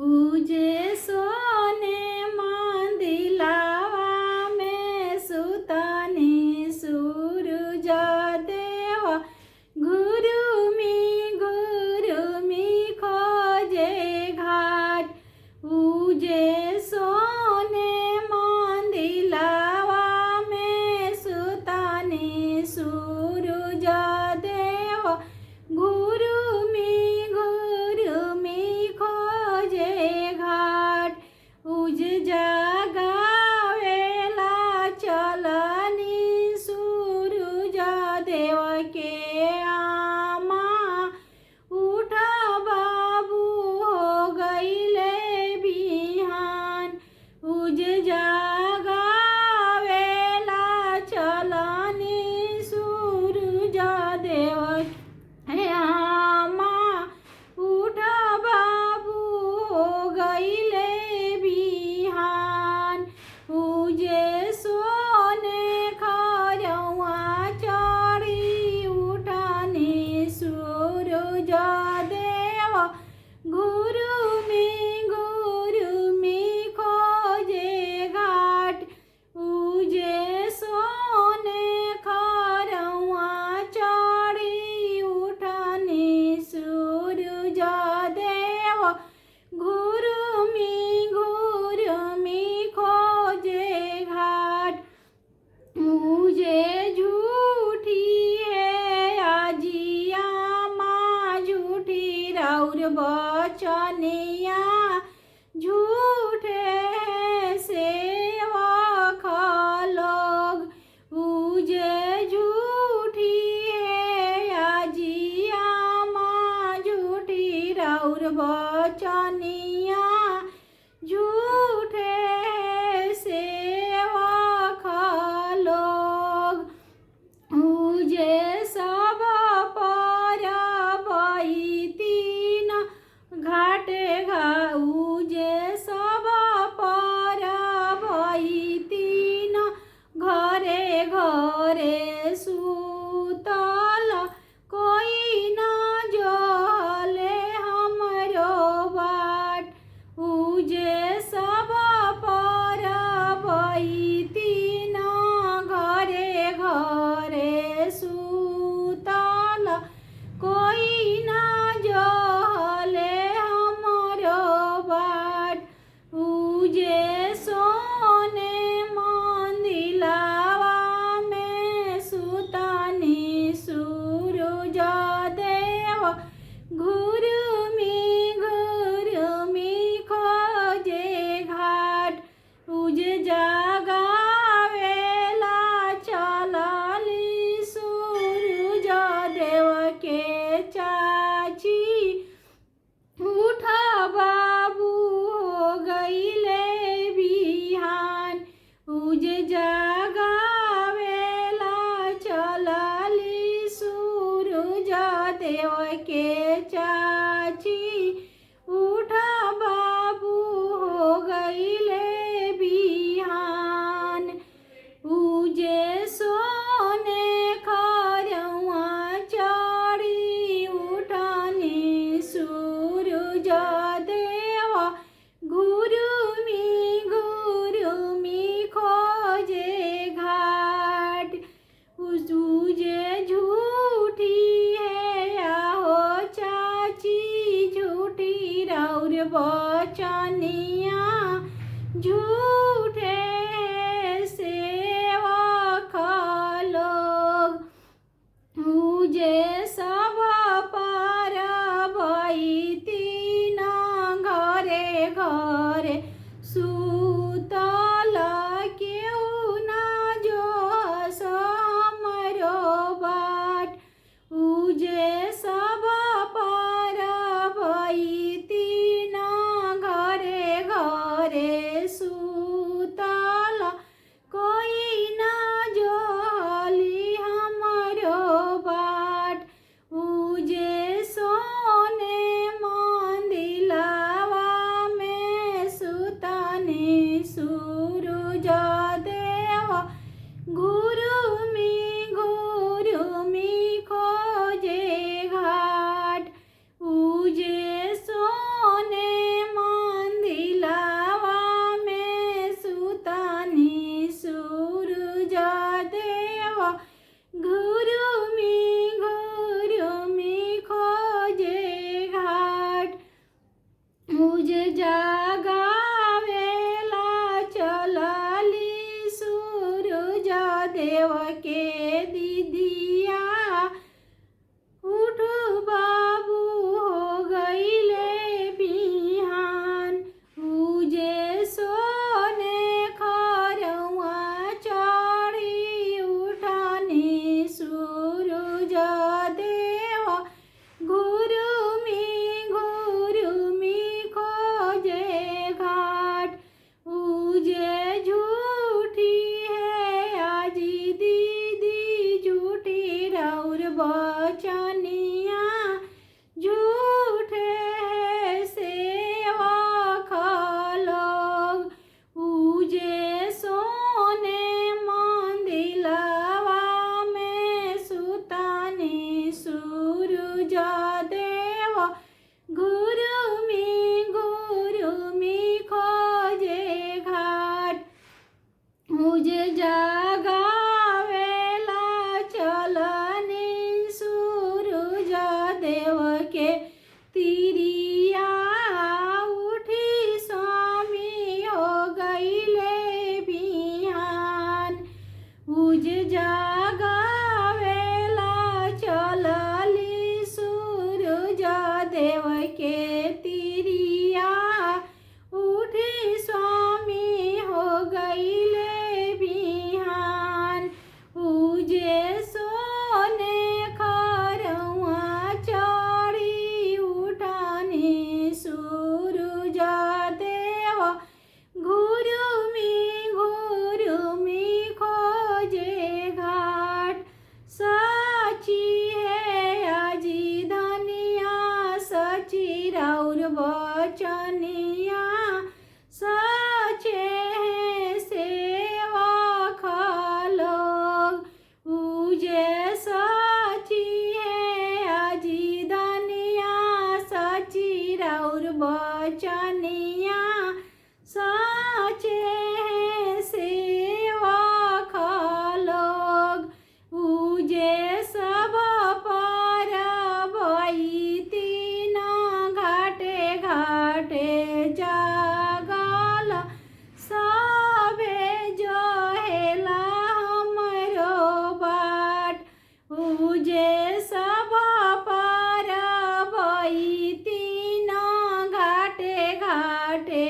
उजे सोने मंदिलावा में सुतनी सूरज देव गुरुमी खोजे घाट। उजे सोने मंदिलावा में सुतनी सूरज देव गुरुमी खोजे घाट। उज जगावेला चलनी सूरज देव के आमा उठ बाबू हो गईले बिहान। उज जगावेला चलनी सूरज देव के आमा उठ बाबू हो गईले बिहान। उजे सोने खरौआ चढ़ी उठनी सूरज देव गुरुमी खोजे घाट। उजे सोने खरौआ चढ़ी उठनी सूरज देव गुरुमी खोजे घाट। मुझे झूठी है आजिया माँ झूठी राउर बचनिया झूठे सेवक लोग। मुझे झूठी है आजिया माँ झूठी राउर बचनिया झूठे सेवक लोग। मुझे सब पर बैतीन घाटे उजे सब पर बैतीन घरे घरे सुतल कोई न जले हमरो बाट। उजे सब पर बैतीन घरे घरे सुतल कोई न जले हमरो बाट। उजे सोने मंदिलावा में सुतनी सूरज देव गुरुमी खोजे घाट। उज जगावेला चलली सूरज देव के चाची उठ बाबू हो गईले बिहान। उज जगावेला चलली सूरज देव के चाची उठ बाबू हो गईले बिहान। उजे सोने खरौआ चढ़ी उठनी सूरज देव गुरुमी खोजे घाट। उजे झूठी है आहो चाची झूठी राउर बचनिया झूठे सेवक लोग। उजे सब पर बैतीन घरे घरे सुतल केहू न जोस हमरो बाट। उजे सब पर बैतीन घरे घरे सुतल कोई न जली हमरो बाट। उजे सोने मंदिलावा में सुत उज जागावेला चलली सूरज देव के दीदिया उठ बाबू हो गईले बिहान उजे सोने खरवा चढ़ी उठानी सूरज देव घुरुमी खोजे घाट उजे झूठी है आजी दीदी झूठी रौर बचनिया झूठे है सेवा खलोग उजे सोने मंदिलवा में सुतानी सूरज देव घुरुमी खोजे घाट उजे जागावेला चलनी सूरज देव के तिरिया उठी स्वामी हो गईले बिहान उज जागावेला चलली सूरज देव के तिरिया उठी स्वामी हो गईले बिहान उजे सोने खरवा चढ़ी उठानी सूरज देव घुरुमी खोजे घाट सची है आजी धनिया सची राउर बचनिया सचे है सेवा खलोग उजे सची है आजी धनिया सची राउर बचनिया सचे है सेवा खलोग उजे सब पर तीन घाटे घाटे जागल सबे जहेला हमरो बाट उजे सब पर तीन घाटे घाटे